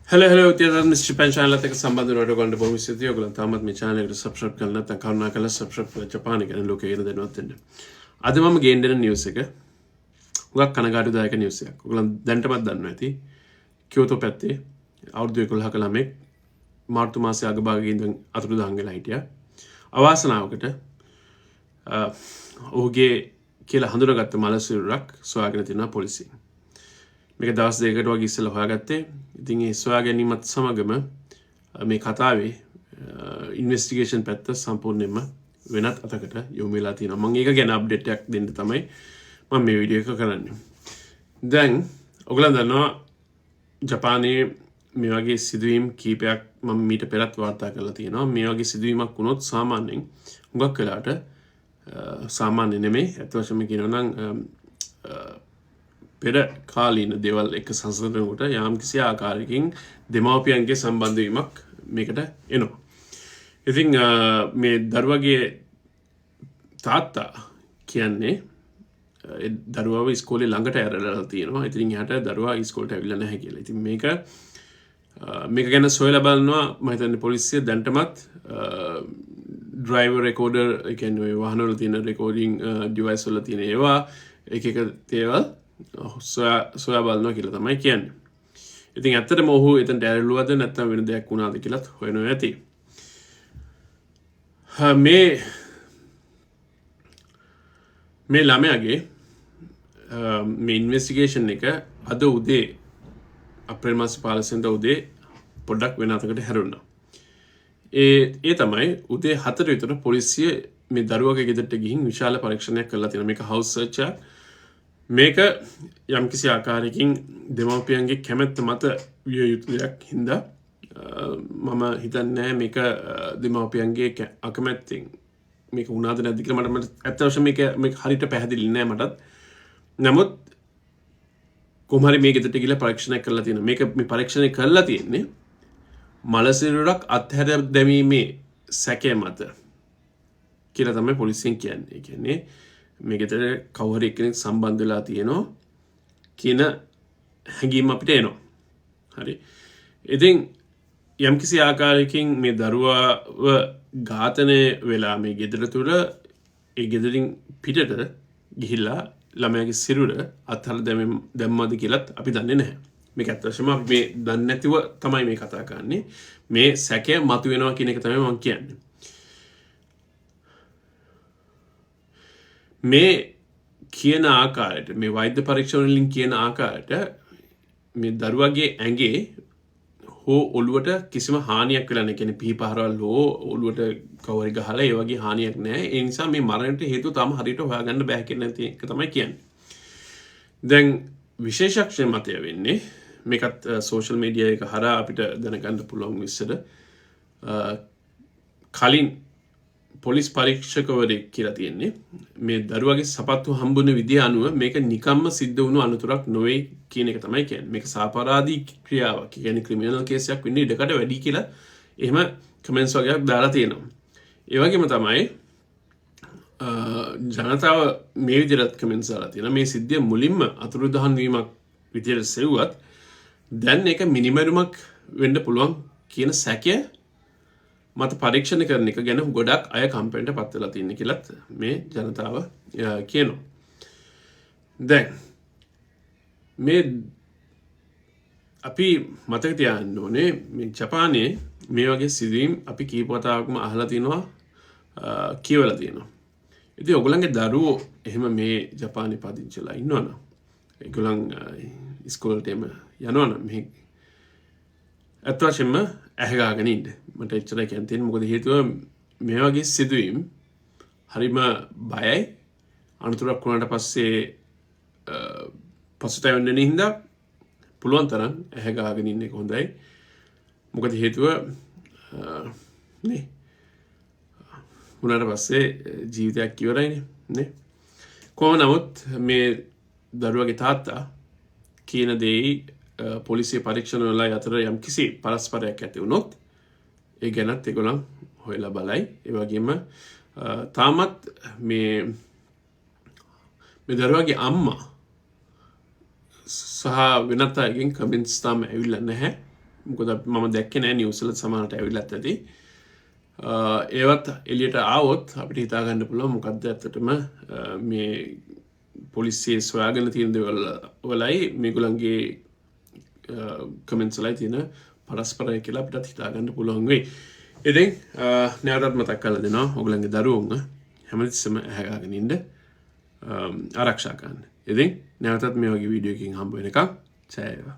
hello තියදන් ස්ටිපන් channel එකත් එක්ක සම්බන්ධ වෙනවට ඔයගොල්ලන්ට බොහොම ස්තුතියි. ඔයගොල්ලන් තාමත් මේ channel එකට subscribe කරලා නැත්නම් කරුණාකරලා subscribe කරලා ජපානයේ ගැන ලෝකේ ඉන්න දැනුවත් වෙන්න. අද මම ගේන්න දෙන news එක උගක් කනගාටුදායක news එකක්. ඔයගොල්ලන් දැනටමත් දන්නවා ඇති. කියෝතෝ පැත්තේ අවුරුදු 11ක ළමෙක් මාර්තු මාසයේ අගභාගයේ ඉඳන් අතුරුදහන් වෙලා හිටියා. අවාසනාවකට ඔහුගේ කියලා හඳුනාගත්ත මලසිරුරක් සොයාගෙන තිනවා පොලිසියෙන්. මේක දවස් දෙකකට වගේ ඉස්සෙල්ලා හොයාගත්තේ. ඉතින් ඒ සොයා ගැනීමත් සමගම මේ කතාවේ ඉන්වෙස්ටිගේෂන් පැත්ත සම්පූර්ණයෙන්ම වෙනත් අතකට යොමු වෙලා තියෙනවා. මම ඒක ගැන අප්ඩේට් එකක් දෙන්න තමයි මම මේ වීඩියෝ එක කරන්නේ. දැන් ඔයගොල්ලන් දන්නවා ජපානයේ මේ වගේ සිදුවීම් කීපයක් මම මීට පෙරත් වාර්තා කරලා තියෙනවා. මේ වගේ සිදුවීමක් වුණොත් සාමාන්‍යයෙන් හුඟක් වෙලාට සාමාන්‍ය නෙමෙයි අත් වශයෙන්ම කියනවා නම් පෙර කාලීන දේවල් එක සංසන්දනකොට යම් කිසි ආකාරයකින් දෙමාපියන්ගේ සම්බන්ධ වීමක් මේකට එනවා. ඉතින් මේ දරුවගේ තාත්තා කියන්නේ දරුවව ඉස්කෝලේ ළඟට ඇරලා තියෙනවා. ඉතින් එයාට දරුවා ඉස්කෝලේට ඇවිල්ලා නැහැ කියලා. ඉතින් මේක ගැන සොයලා බලනවා මම හිතන්නේ පොලිසිය දැන්ටමත් ඩ්‍රයිවර් රෙකෝඩර් ඒ කියන්නේ ඔය වාහනවල තියෙන රෙකෝඩින් ඩිවයිස් වල තියෙන ඒවා එක දේවල් සොයා බලනවා කියලා තමයි කියන්නේ. ඉතින් ඇත්තටම ඔහු එතනට ඇරලුවද නැත්නම් වෙන දෙයක් වුණාද කියලාත් හොයනවා ඇති. මේ ළමයාගේ මේ ඉන්වෙස්ටිගේෂන් එක අද උදේ අප්‍රේල් මාසේ 15 වෙනිදා උදේ පොඩ්ඩක් වෙන අතකට හැරුණා. ඒ තමයි උදේ 4 විතර පොලිසිය මේ දරුවගේ ගෙදරට ගිහින් විශාල පරීක්ෂණයක් කරලා තියෙනවා. මේක හවුස් සර්ච් එකක්. මේක යම්කිසි ආකාරයකින් දෙමව්පියන්ගේ කැමැත්ත මත විය යුතු දෙයක් හින්දා මම හිතන්නේ මේක දෙමව්පියන්ගේ අකමැත්තෙන් මේක වුණාද නැද්ද කියලා මට ඇත්ත වශයෙන්ම මේක හරියට පැහැදිලි නෑ මටත්. නමුත් කොහොම හරි මේ ගෙදරට ගිහලා පරීක්ෂණයක් කරලා තියෙනවා. මේක මේ පරීක්ෂණය කරලා තියෙන්නේ මලසිරුරක් අත්හැර දැමීමේ සැකය මත කියලා තමයි පොලිසියෙන් කියන්නේ. ඒ කියන්නේ මේ ගෙදර කවුරු හරි එක්කෙනෙක් සම්බන්ධ වෙලා තියෙනවා කියන හැඟීම අපිට එනවා. හරි. ඉතින් යම්කිසි ආකාරයකින් මේ දරුවාව ඝාතනය වෙලා මේ ගෙදර තුල ඒ ගෙදරින් පිටට ගිහිල්ලා ළමයාගේ සිරුර අත්හල දැම්මද කියලාත් අපි දන්නේ නැහැ. මේක ඇත්ත වශයෙන්ම අපි මේ දන්නේ නැතිව තමයි මේ කතා කරන්නේ. මේ සැකය මතුවෙනවා කියන එක තමයි මම කියන්නේ. මේ කියන ආකාරයට මේ වෛද්‍ය පරීක්ෂණ වලින් කියන ආකාරයට මේ දරුවගේ ඇඟේ හෝ ඔළුවට කිසිම හානියක් වෙලා නැහැ. කියන්නේ පිහිපහරවල් හෝ ඔළුවට කවුරු ගහලා ඒ වගේ හානියක් නැහැ. ඒ නිසා මේ මරණයට හේතුව තාම හරියට හොයාගන්න බෑ කියන එක තමයි කියන්නේ. දැන් විශේෂඥ මතය වෙන්නේ මේකත් සෝෂල් මීඩියා එක හරහා අපිට දැනගන්න පුළුවන් විස්තර කලින් පොලිස් පරීක්ෂකවරයෙක් කියලා තියෙන්නේ මේ දරුවගේ සපත්තු හම්බුන විදිය අනුව මේක නිකම්ම සිද්ධ වුණු අනතුරක් නොවේ කියන එක තමයි කියන්නේ. මේක සාපරාධී ක්‍රියාවක්. කියන්නේ ක්‍රිමිනල් කේස් එකක් වෙන්න ඉඩකඩ වැඩි කියලා එහෙම කමෙන්ට්ස් වගේක් දාලා තියෙනවා. ඒ වගේම තමයි ජනතාව මේ විදිහට කමෙන්ට්ස් දාලා තියෙනවා. මේ සිද්ධිය මුලින්ම අතුරුදහන් වීමක් විදිහට සෙව්වත් දැන් ඒක මිනිමරුමක් වෙන්න පුළුවන් කියන සැකය මත පරීක්ෂණ කරන එක ගැන ගොඩක් අය කම්පලේන්ට් පත් වෙලා තියෙන කියලාත් මේ ජනතාව කියනවා. දැන් මේ අපි මතක තියාගන්න ඕනේ මේ ජපානයේ මේ වගේ සිදුවීම් අපි කීප වතාවක්ම අහලා තිනවා කියවලා තියෙනවා. ඉතින් ඔයගොල්ලන්ගේ දරුවෝ එහෙම මේ ජපානයේ පදිංචිලා ඉන්නවනම් ඒගොල්ලන් ඉස්කෝලේට යනවනම් මේ අත් වශයෙන්ම ඇහගාගෙන ඉන්න. මට එච්චරයි කියන්න තියෙන්නේ. මොකද හේතුව මේ වගේ සිදුවීම් හරිම බයයි. අනතුරක් වුණාට පස්සේ පසුතැවෙන්න වෙන හින්දා පුළුවන් තරම් ඇහගාගෙන ඉන්න එක හොඳයි. මොකද හේතුව නේ වුණාට පස්සේ ජීවිතයක් ඉවරයිනේ නේ. කොහොම නමුත් මේ දරුවගේ තාත්තා කියන දේ පොලිසිය පරීක්ෂණ වල අතර යම් කිසි පරස්පරයක් ඇති වුණොත් ඒ ගැනත් ඒගොල්ලන් හොයලා බලයි. ඒ වගේම තාමත් මේ දරුවගේ අම්මා සහ වෙනත් අයගෙන් කමෙන්ට්ස් තාම ඇවිල්ලා නැහැ. මොකද මම දැක්කේ නෑ නිවුස් වල සමහරට ඇවිල්ලත් ඇති. ඒවත් එළියට ආවොත් අපිට හිතා ගන්න පුළුවන් මොකද්ද ඇත්තටම මේ පොලිසිය සොයාගෙන තියෙන දේවල් වලයි මේගොල්ලන්ගේ කමෙන්ට්ස් වලයි තියෙන පරස්පරය කියලා අපිට හිතා ගන්න පුළුවන් වෙයි. ඉතින් නැවතත් මතක් කරලා දෙනවා ඔයගොල්ලන්ගේ දරුවෝන්ව හැමතිස්සෙම ඇහැගාගෙන ඉන්න ආරක්ෂා කරන්න. ඉතින් නැවතත් මේ වගේ වීඩියෝ එකකින් හම්බ වෙනකම් ජය වේවා.